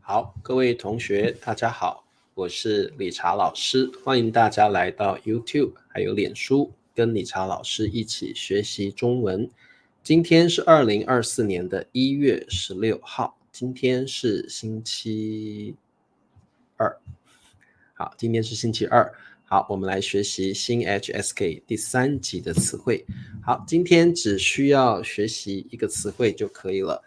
好，各位同学，大家好，我是理查老师，欢迎大家来到 YouTube 还有脸书，跟理查老师一起学习中文。今天是2024年的1月16号，今天是星期二。好，今天是星期二。好，我们来学习新 HSK 第3集的词汇。好，今天只需要学习一个词汇就可以了。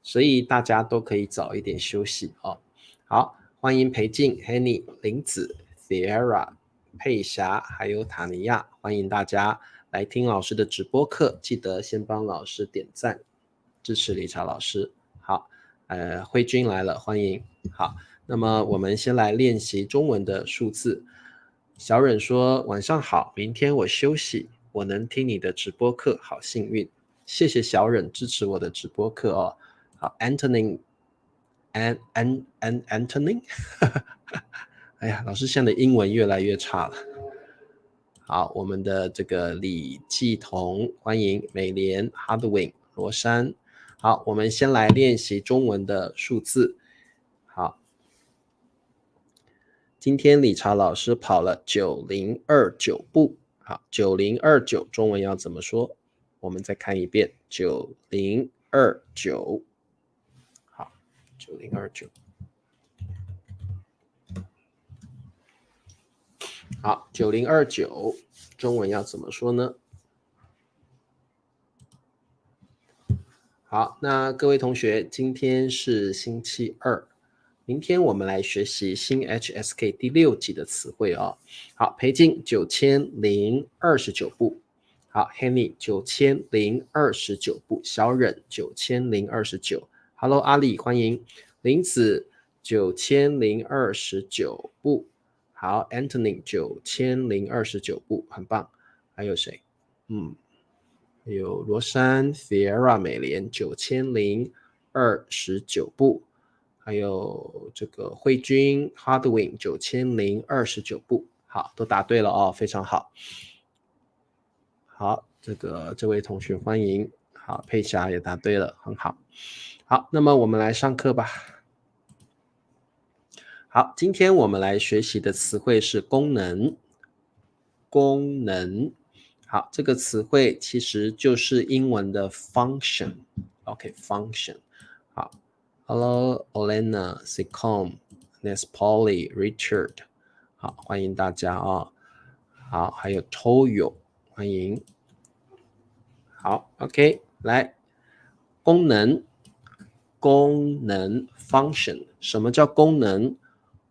所以大家都可以早一点休息哦。好，欢迎裴静、Henny、林子、Sierra、佩霞还有塔尼亚，欢迎大家来听老师的直播课，记得先帮老师点赞，支持理查老师。好，慧君来了，欢迎。好，那么我们先来练习中文的数字。小忍说：晚上好，明天我休息，我能听你的直播课，好幸运。谢谢小忍支持我的直播课哦。好 ，Anthony， Anthony 哎呀，老师现在的英文越来越差了。好，我们的这个李继彤，欢迎美莲、Hardwin、罗珊。好，我们先来练习中文的数字。好，今天理查老师跑了9029步。好，9029中文要怎么说？我们再看一遍9029。好，9029。好，9029中文要怎么说呢？好，那各位同学，今天是星期二，明天我们来学习新 HSK 第6集的词汇哦。好，裴静9029步。好 ，Henny 9029步，小忍9029。Hello， 阿里欢迎，林子9029步。好 ，Anthony 9029步，很棒。还有谁？有罗珊、Sierra、美莲9029步，还有这个慧君、Hardwin 9029步。好，都答对了哦，非常好。好，这位同学欢迎。好，佩霞也答对了，很好。好，那么我们来上课吧。好，今天我们来学习的词汇是功能。功能，好，这个词汇其实就是英文的 function。OK，function。好 ，Hello Olena、Sicom、Nespoli、Richard， 好，欢迎大家哦。好，还有 Toyo， 欢迎。好 ，OK， 来，功能，功能 function， 什么叫功能？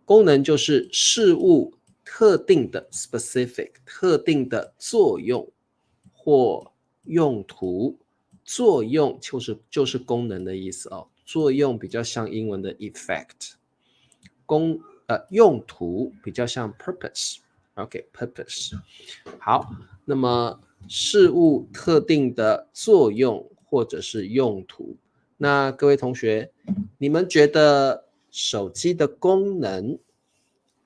功能就是事物特定的 specific 特定的作用或用途。作用就是功能的意思哦，作用比较像英文的 effect， 用途比较像 purpose。OK，purpose。好，那么事物特定的作用或者是用途。那各位同学，你们觉得手机的功能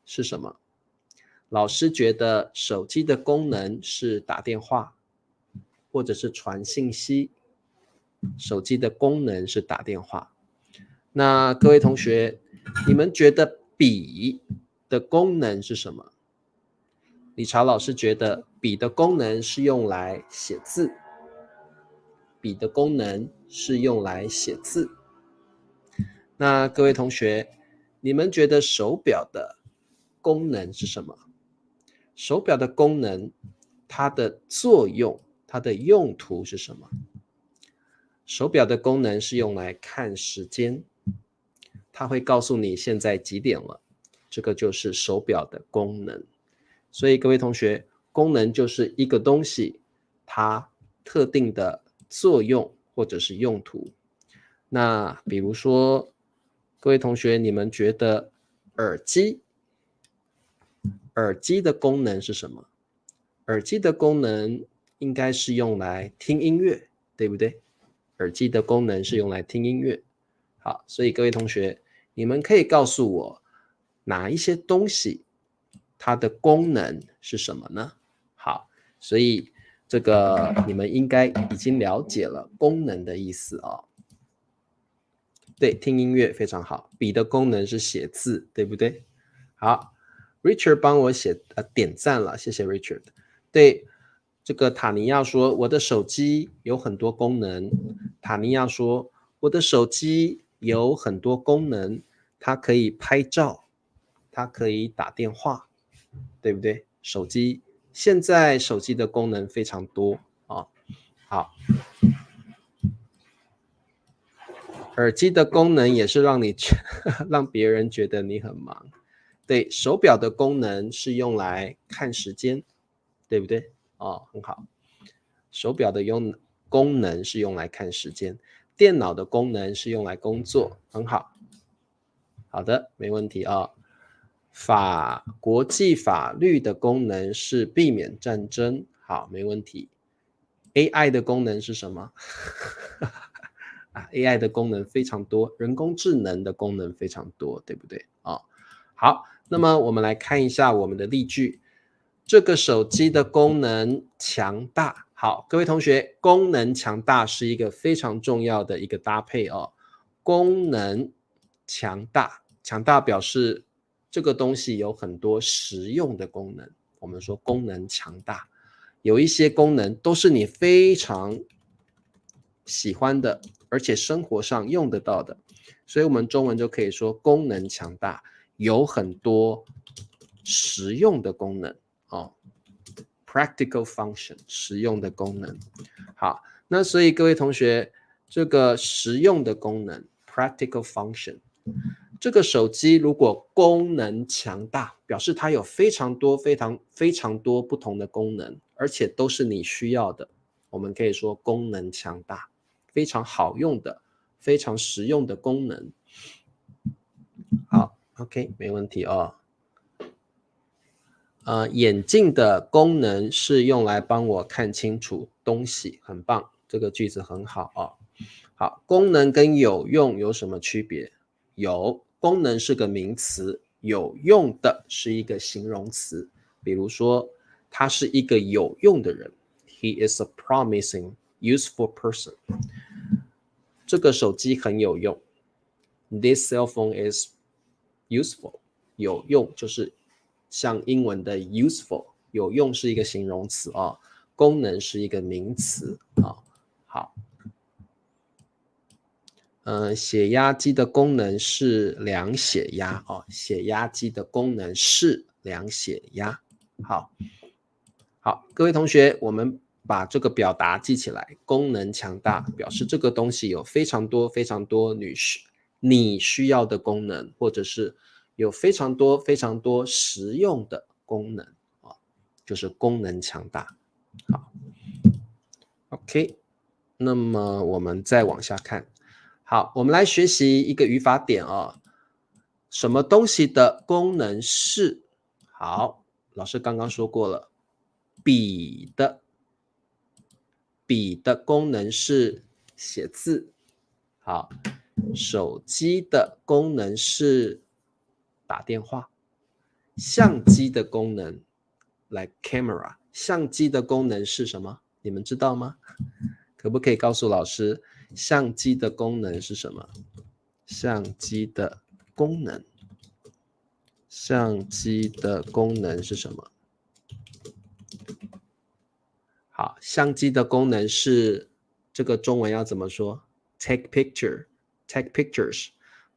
是什么？老师觉得手机的功能是打电话，或者是传信息。手机的功能是打电话。那各位同学，你们觉得笔的功能是什么？理查老师觉得笔的功能是用来写字。笔的功能是用来写字。那各位同学，你们觉得手表的功能是什么？手表的功能，它的作用，它的用途是什么？手表的功能是用来看时间，它会告诉你现在几点了，这个就是手表的功能。所以各位同学，功能就是一个东西它特定的作用或者是用途。那比如说，各位同学，你们觉得耳机的功能是什么？耳机的功能应该是用来听音乐，对不对？耳机的功能是用来听音乐。好，所以各位同学，你们可以告诉我哪一些东西它的功能是什么呢？好，所以这个你们应该已经了解了功能的意思哦。对，听音乐非常好。笔的功能是写字，对不对？好 ，Richard 帮我点赞了，谢谢 Richard。对，这个塔尼亚说我的手机有很多功能。塔尼亚说我的手机有很多功能，它可以拍照，它可以打电话，对不对？现在手机的功能非常多啊。好。耳机的功能也是让别人觉得你很忙。对，手表的功能是用来看时间，对不对？哦，很好。手表的功能是用来看时间，电脑的功能是用来工作，很好。好的，没问题啊。国际法律的功能是避免战争，好，没问题。AI 的功能是什么？AI 的功能非常多，人工智能的功能非常多，对不对？好，那么我们来看一下我们的例句。这个手机的功能强大。好，各位同学，功能强大是一个非常重要的一个搭配哦。功能强大，强大表示这个东西有很多实用的功能。我们说功能强大，有一些功能都是你非常喜欢的，而且生活上用得到的，所以我们中文就可以说功能强大，有很多实用的功能哦。practical function 实用的功能。好，那所以各位同学，这个实用的功能 practical function， 这个手机如果功能强大，表示它有非常多不同的功能，而且都是你需要的，我们可以说功能强大，非常好用的，非常实用的功能。好 ，OK， 没问题哦。眼镜的功能是用来帮我看清楚东西，很棒，这个句子很好哦。好，功能跟有用有什么区别？功能是个名词，有用的是一个形容词。比如说，他是一个有用的人 ，He is a promising, useful person。这个手机很有用 ，This cell phone is useful。有用就是像英文的 useful， 有用是一个形容词啊，功能是一个名词啊。好，血压机的功能是量血压哦，血压机的功能是量血压。好，各位同学，我们把这个表达记起来，功能强大表示这个东西有非常多你需要的功能，或者是有非常多实用的功能啊，就是功能强大。好 ，OK， 那么我们再往下看。好，我们来学习一个语法点啊，什么东西的功能是？好，老师刚刚说过了，笔的功能是写字。好，手机的功能是打电话。相机的功能 like camera， 相机的功能是什么？你们知道吗？可不可以告诉老师，相机的功能是什么？相机的功能是什么？好，相机的功能是这个中文要怎么说 ？Take pictures，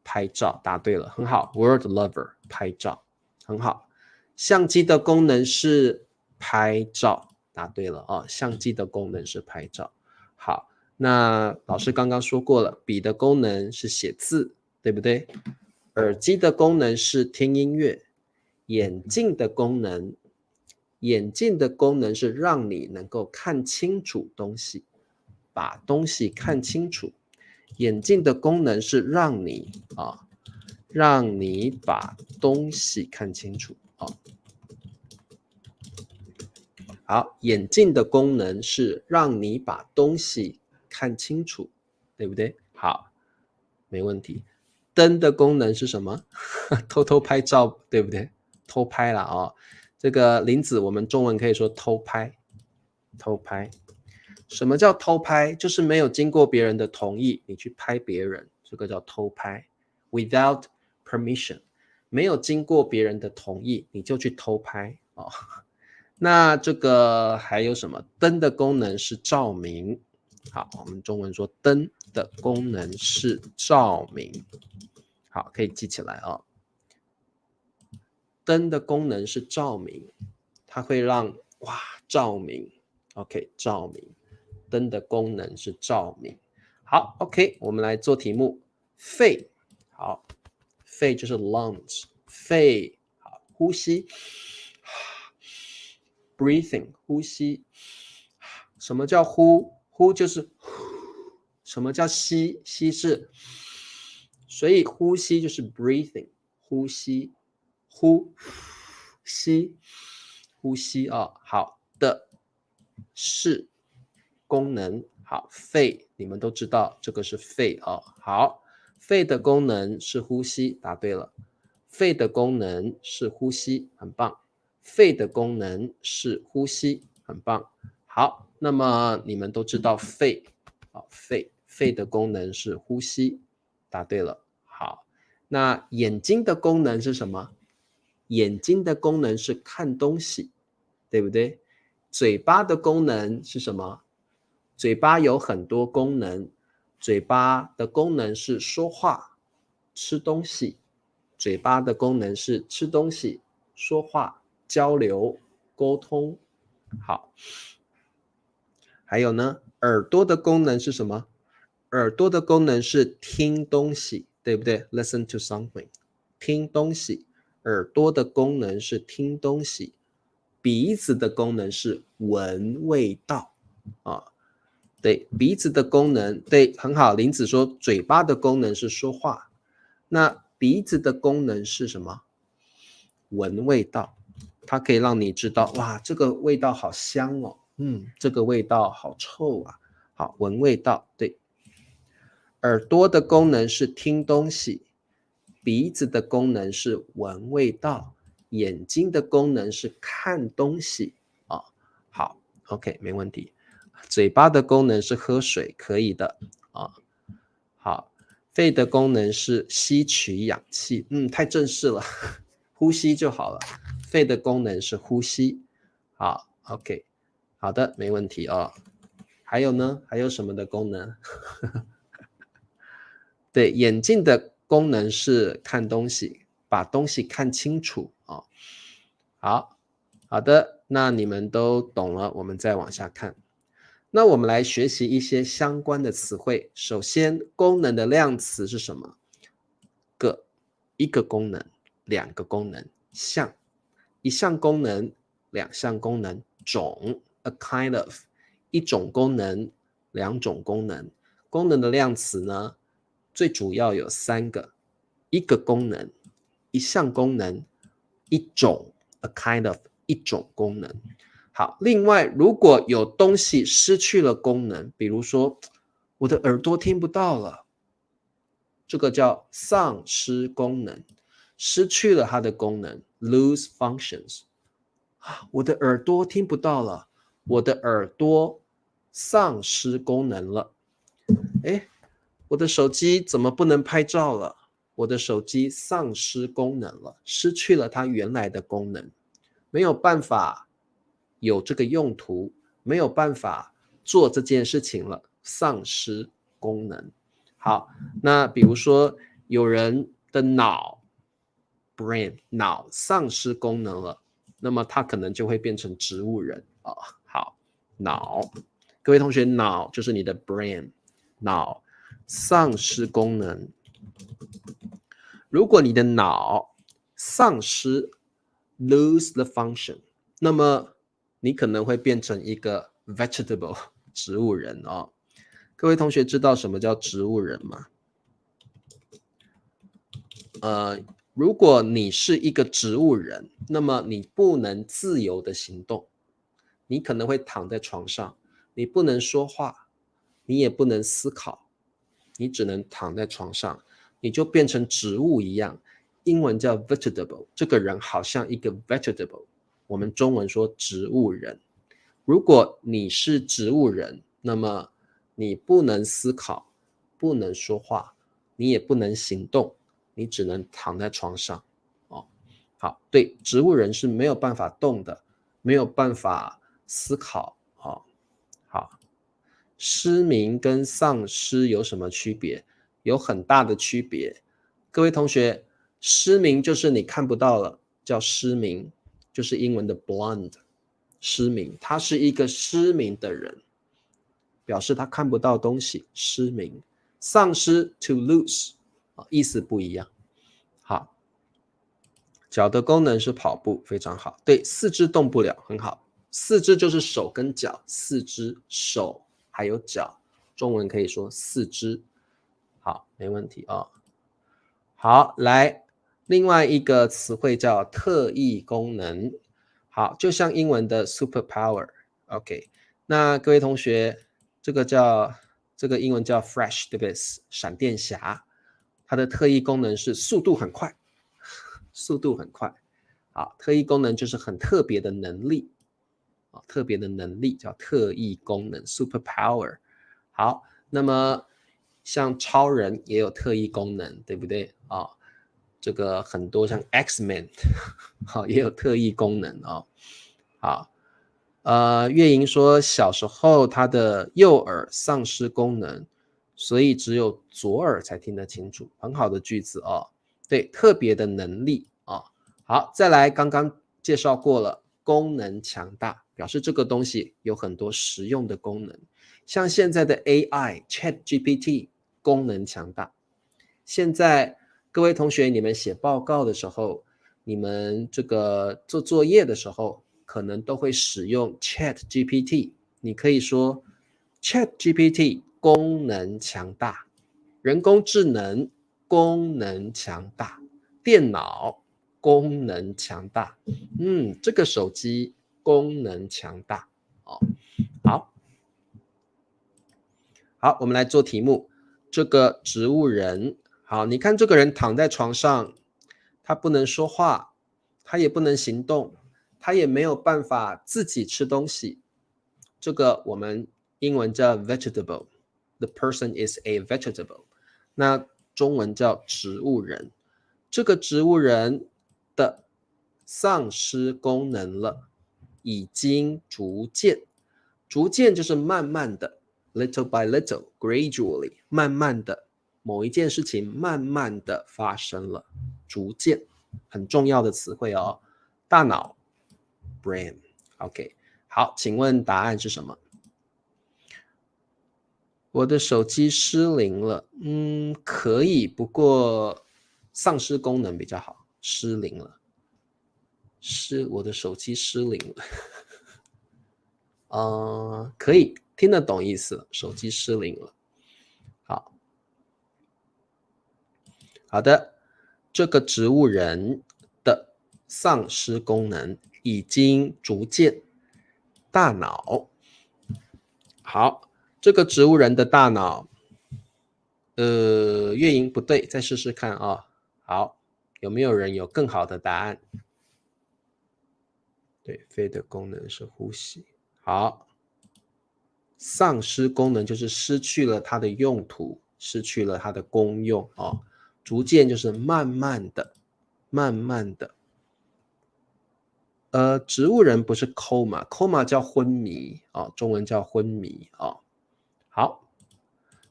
拍照，答对了，很好。Word lover， 拍照，很好。相机的功能是拍照，答对了哦。相机的功能是拍照。好，那老师刚刚说过了，笔的功能是写字，对不对？耳机的功能是听音乐，眼镜的功能是让你能够看清楚东西，把东西看清楚。眼镜的功能是让你把东西看清楚啊。好，眼镜的功能是让你把东西看清楚，对不对？好，没问题。灯的功能是什么？偷偷拍照，对不对？偷拍了哦。这个林子，我们中文可以说偷拍。偷拍，什么叫偷拍？就是没有经过别人的同意，你去拍别人，这个叫偷拍 ，without permission， 没有经过别人的同意你就去偷拍哦。那这个还有什么？灯的功能是照明。好，我们中文说灯的功能是照明。好，可以记起来哦。灯的功能是照明，它会让照明 ，OK， 照明，灯的功能是照明。好 ，OK， 我们来做题目。肺，好，肺就是 lungs， 肺，好，呼吸 ，breathing， 呼吸。什么叫呼？呼就是什么叫吸？吸是，所以呼吸就是 breathing， 呼吸。呼吸，呼吸啊，好的是功能，好，肺你们都知道这个是肺啊，好，肺的功能是呼吸，答对了，肺的功能是呼吸，很棒，肺的功能是呼吸，很棒，好，那么你们都知道肺，好，肺的功能是呼吸，答对了，好，那眼睛的功能是什么？眼睛的功能是看东西，对不对？嘴巴的功能是什么？嘴巴有很多功能，嘴巴的功能是说话、吃东西。嘴巴的功能是吃东西、说话、交流、沟通。好，还有呢，耳朵的功能是什么？耳朵的功能是听东西，对不对？ Listen to something， 听东西。耳朵的功能是听东西，鼻子的功能是闻味道啊。对，鼻子的功能，对，很好。林子说，嘴巴的功能是说话，那鼻子的功能是什么？闻味道，它可以让你知道，哇，这个味道好香哦，这个味道好臭啊。好，闻味道，对。耳朵的功能是听东西。鼻子的功能是闻味道，眼睛的功能是看东西啊。好 ，OK， 没问题。嘴巴的功能是喝水，可以的啊。好，肺的功能是吸取氧气，太正式了，呼吸就好了。肺的功能是呼吸。好 ，OK， 好的，没问题哦。还有呢？还有什么的功能？对，眼睛的功能是看东西，把东西看清楚啊。好的，那你们都懂了，我们再往下看。那我们来学习一些相关的词汇。首先，功能的量词是什么？一个功能，两个功能，项，一项功能，两项功能，种 a kind of， 一种功能，两种功能。功能的量词呢，最主要有三个，一个功能，一项功能，一种 a kind of， 一种功能。好，另外如果有东西失去了功能，比如说我的耳朵听不到了，这个叫丧失功能，失去了它的功能 lose functions。我的耳朵听不到了，我的耳朵丧失功能了。诶，我的手机怎么不能拍照了？我的手机丧失功能了，失去了它原来的功能，没有办法有这个用途，没有办法做这件事情了，丧失功能。好，那比如说有人的脑 brain 脑丧失功能了，那么他可能就会变成植物人啊。好，脑，各位同学，脑就是你的 brain， 脑丧失功能。如果你的脑丧失 lose the function， 那么你可能会变成一个 vegetable 植物人哦。各位同学知道什么叫植物人吗？如果你是一个植物人，那么你不能自由的行动，你可能会躺在床上，你不能说话，你也不能思考，你只能躺在床上，你就变成植物一样，英文叫 vegetable， 这个人好像一个 vegetable， 我们中文说植物人。如果你是植物人，那么你不能思考，不能说话，你也不能行动，你只能躺在床上。好，对，植物人是没有办法动的，没有办法思考。好，失明跟丧失有什么区别？有很大的区别。各位同学，失明就是你看不到了，叫失明，就是英文的 blind， 失明，他是一个失明的人，表示他看不到东西，失明。丧失 to lose， 意思不一样。好，脚的功能是跑步，非常好。对，四肢动不了，很好。四肢就是手跟脚，四肢手还有脚，中文可以说四肢。好，没问题啊。好，来，另外一个词汇叫特异功能。好，就像英文的 superpower。OK， 那各位同学，这个英文叫 Flash， 对不对？闪电侠，它的特异功能是速度很快，速度很快。好，特异功能就是很特别的能力，特别的能力叫特异功能 superpower。好，那么像超人也有特异功能，对不对啊？这个很多像 X-Men 好也有特异功能啊。好，月莹说小时候他的右耳丧失功能，所以只有左耳才听得清楚，很好的句子哦。对，特别的能力啊。好，再来，刚刚介绍过了，功能强大，表示这个东西有很多实用的功能，像现在的 AI ChatGPT 功能强大。现在各位同学，你们写报告的时候，你们这个做作业的时候，可能都会使用 ChatGPT。你可以说 ChatGPT 功能强大，人工智能功能强大，电脑功能强大，这个手机功能强大。好，我们来做题目。这个植物人，好，你看这个人躺在床上，他不能说话，他也不能行动，他也没有办法自己吃东西。这个我们英文叫 vegetable，the person is a vegetable。那中文叫植物人。这个植物人的丧失功能了，已经逐渐就是慢慢的。little by little, gradually， 慢慢的，某一件事情慢慢的发生了，逐渐，很重要的词汇哦。大脑 brain。 OK， 好，请问答案是什么？我的手机失灵了。可以，不过丧失功能比较好。失灵了，我的手机失灵了。可以听得懂意思了，手机失灵了。好的，这个植物人的丧失功能已经逐渐大脑。好，这个植物人的大脑，月莹不对，再试试看啊。好，有没有人有更好的答案？对，肺的功能是呼吸。好，丧失功能就是失去了它的用途，失去了它的功用啊。逐渐就是慢慢的，慢慢的。植物人不是 coma 叫昏迷中文叫昏迷好，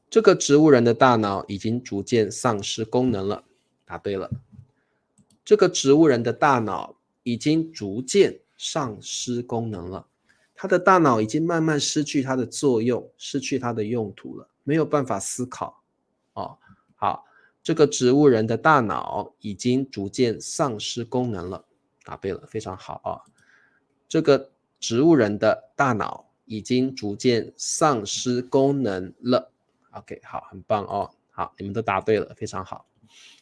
这个植物人的大脑已经逐渐丧失功能了，答对了。这个植物人的大脑已经逐渐丧失功能了，他的大脑已经慢慢失去它的作用，失去它的用途了，没有办法思考好，这个植物人的大脑已经逐渐丧失功能了，答对了，非常好这个植物人的大脑已经逐渐丧失功能了。OK， 好，很棒好，你们都答对了，非常好。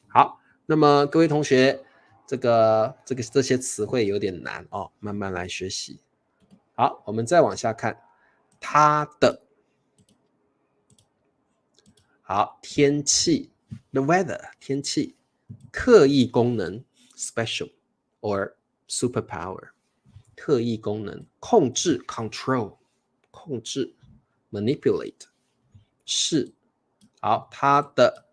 好，那么各位同学，这些词汇有点难慢慢来学习。好，我们再往下看，它的。好，天气 the weather 天气，特异功能 special or superpower， 特异功能，控制 control， 控制 manipulate， 是。好，它的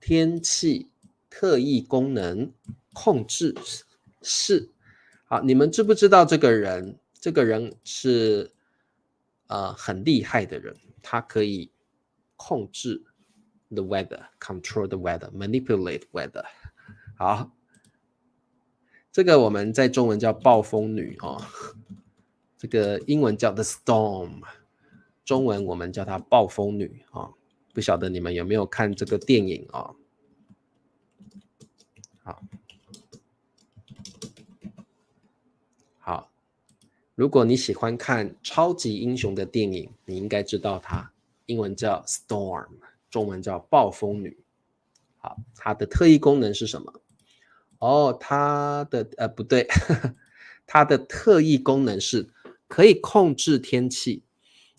天气特异功能控制室。好，你们知不知道这个人？这个人是很厉害的人，他可以控制 the weather, control the weather, manipulate weather。好，这个我们在中文叫暴风女哦，这个英文叫 the storm， 中文我们叫它暴风女哦。不晓得你们有没有看这个电影哦？好，如果你喜欢看超级英雄的电影，你应该知道它，英文叫 Storm， 中文叫暴风女。好，它的特异功能是什么？哦，它的不对，它的特异功能是可以控制天气，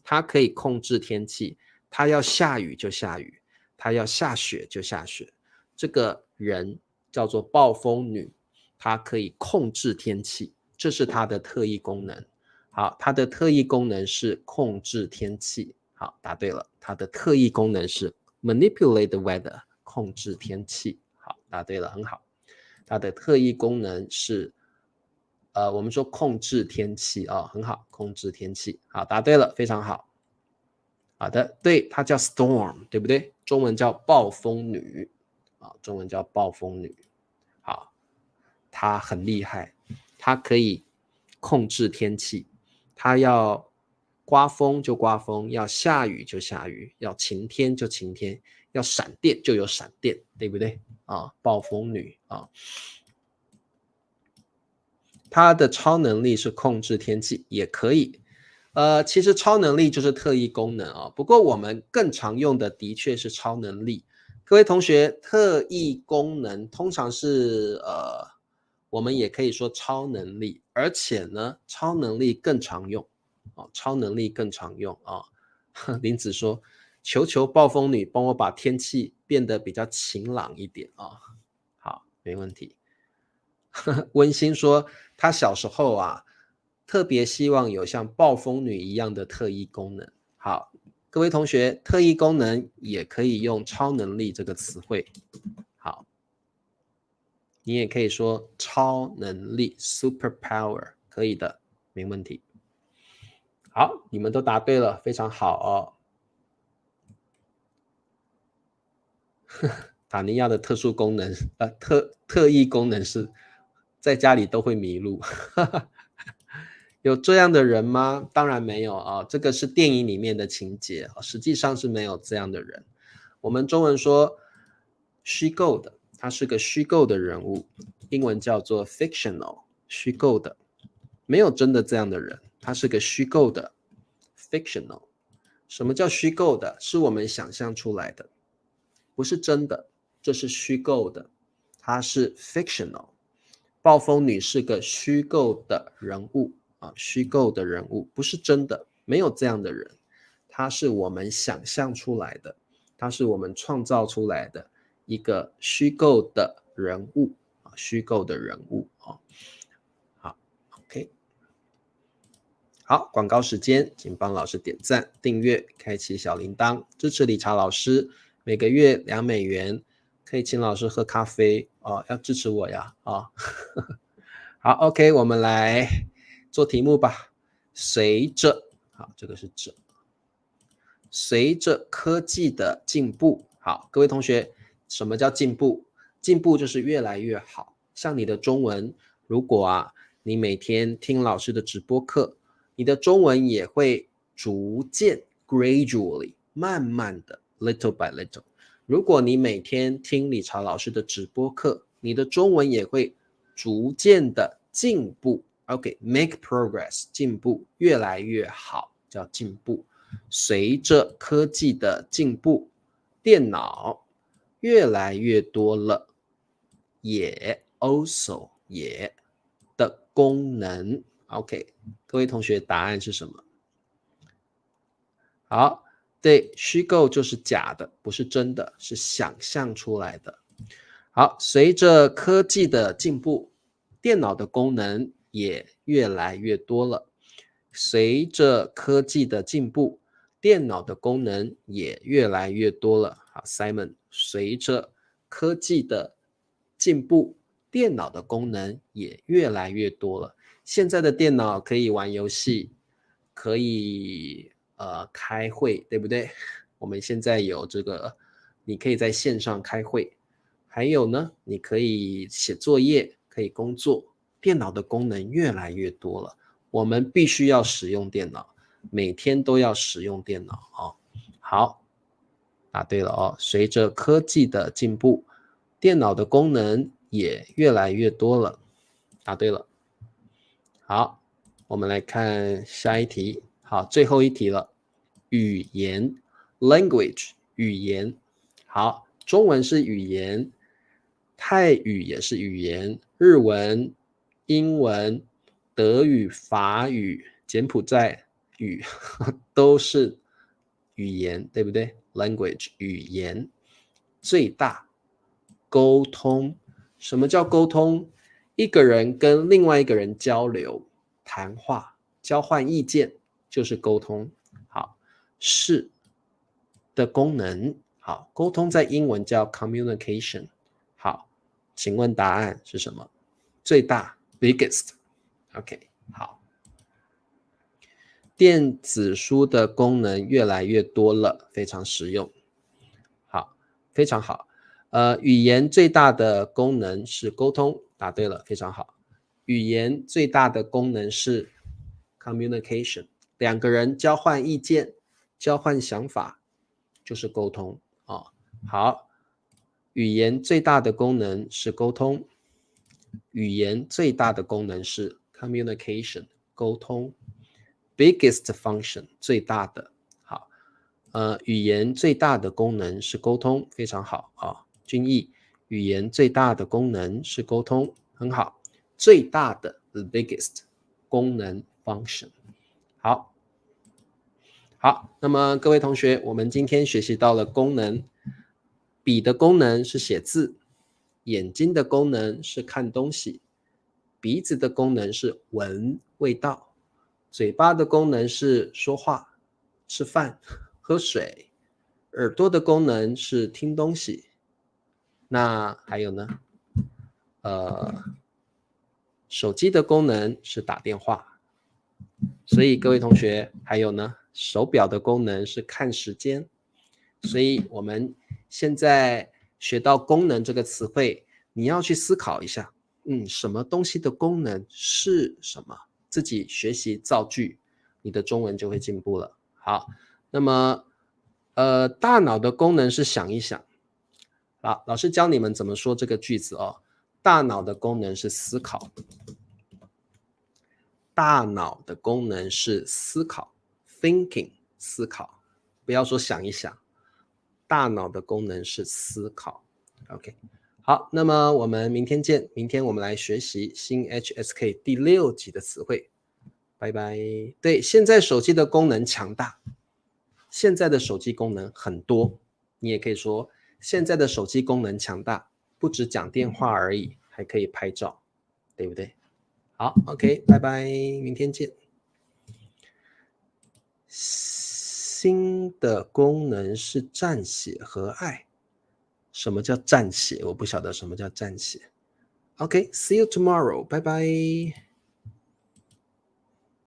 它可以控制天气，它要下雨就下雨，它要下雪就下雪。这个人叫做暴风女，她可以控制天气，这是它的特异功能。好，它的特异功能是控制天气。好，答对了，它的特异功能是 manipulate the weather， 控制天气。好，答对了，很好。它的特异功能是我们说控制天气啊，很好，控制天气。好，答对了，非常好。好的，对，它叫 storm， 对不对？中文叫暴风女啊，中文叫暴风女。好，它很厉害，它可以控制天气，它要刮风就刮风，要下雨就下雨，要晴天就晴天，要闪电就有闪电，对不对？啊，暴风女啊。它的超能力是控制天气，也可以。其实超能力就是特异功能啊，不过我们更常用的的确是超能力。各位同学，特异功能通常是我们也可以说超能力，而且呢，超能力更常用啊，超能力更常用啊。林子说：求求暴风女帮我把天气变得比较晴朗一点啊。好，没问题。温馨说，他小时候啊，特别希望有像暴风女一样的特异功能。好，各位同学，特异功能也可以用超能力这个词汇。好，你也可以说超能力 super power， 可以的，没问题。好，你们都答对了，非常好哦。塔尼亚的特殊功能，特异功能是在家里都会迷路。有这样的人吗？当然没有啊，这个是电影里面的情节啊，实际上是没有这样的人。我们中文说虚构的，他是个虚构的人物，英文叫做 fictional， 虚构的，没有真的这样的人，他是个虚构的 fictional。什么叫虚构的？是我们想象出来的，不是真的，这是虚构的，它是 fictional。暴风女是个虚构的人物啊，虚构的人物，不是真的，没有这样的人，他是我们想象出来的，他是我们创造出来的一个虚构的人物啊，虚构的人物啊。好 ，OK， 好，广告时间，请帮老师点赞、订阅、开启小铃铛，支持理查老师，每个月$2，可以请老师喝咖啡哦，要支持我呀啊。好 ，OK， 我们来做题目吧。随着，好，这个是着。随着科技的进步，好，各位同学，什么叫进步？进步就是越来越好。像你的中文，如果你每天听老师的直播课，你的中文也会逐渐 gradually 慢慢的 little by little。如果你每天听理查老师的直播课，你的中文也会逐渐的进步。OK，make progress， 进步，越来越好，叫进步。随着科技的进步，电脑越来越多了，也 also 也的功能。OK， 各位同学，答案是什么？好，对，虚构就是假的，不是真的，是想象出来的。好，随着科技的进步，电脑的功能也越来越多了。随着科技的进步，电脑的功能也越来越多了。好 ，Simon， 随着科技的进步，电脑的功能也越来越多了。现在的电脑可以玩游戏，可以开会，对不对？我们现在有这个，你可以在线上开会，还有呢，你可以写作业，可以工作。电脑的功能越来越多了，我们必须要使用电脑，每天都要使用电脑哦。好，答对了哦。随着科技的进步，电脑的功能也越来越多了。答对了。好，我们来看下一题。好，最后一题了。语言 language 语言。好，中文是语言，泰语也是语言，日文、英文、德语、法语、柬埔寨语都是语言，对不对？ language 语言。最大沟通。什么叫沟通？一个人跟另外一个人交流、谈话、交换意见，就是沟通。好，是的功能。好，沟通在英文叫 communication。好，请问答案是什么？最大 biggest。OK， 好。电子书的功能越来越多了，非常实用。好，非常好。语言最大的功能是沟通，答对了，非常好。语言最大的功能是 communication， 两个人交换意见、交换想法，就是沟通哦。好，语言最大的功能是沟通，语言最大的功能是 communication， 沟通。biggest function 最大的。好，语言最大的功能是沟通，非常好啊。君毅，语言最大的功能是沟通，很好。最大的 the biggest 功能 function。好，好，那么各位同学，我们今天学习到了功能。笔的功能是写字，眼睛的功能是看东西，鼻子的功能是闻味道，嘴巴的功能是说话、吃饭、喝水，耳朵的功能是听东西。那还有呢？手机的功能是打电话。所以各位同学，还有呢，手表的功能是看时间。所以我们现在学到功能这个词汇，你要去思考一下，什么东西的功能是什么？自己学习造句，你的中文就会进步了。好，那么大脑的功能是想一想。好，老师教你们怎么说这个句子哦。大脑的功能是思考。大脑的功能是思考 ，thinking 思考，不要说想一想。大脑的功能是思考。OK， 好，那么我们明天见。明天我们来学习新 HSK 第6集的词汇。拜拜。对，现在手机的功能强大，现在的手机功能很多，你也可以说现在的手机功能强大，不只讲电话而已，还可以拍照，对不对？好 ，OK， 拜拜，明天见。新的功能是蘸血和爱。什么叫蘸血？我不晓得什么叫蘸血。OK，see you tomorrow，拜拜。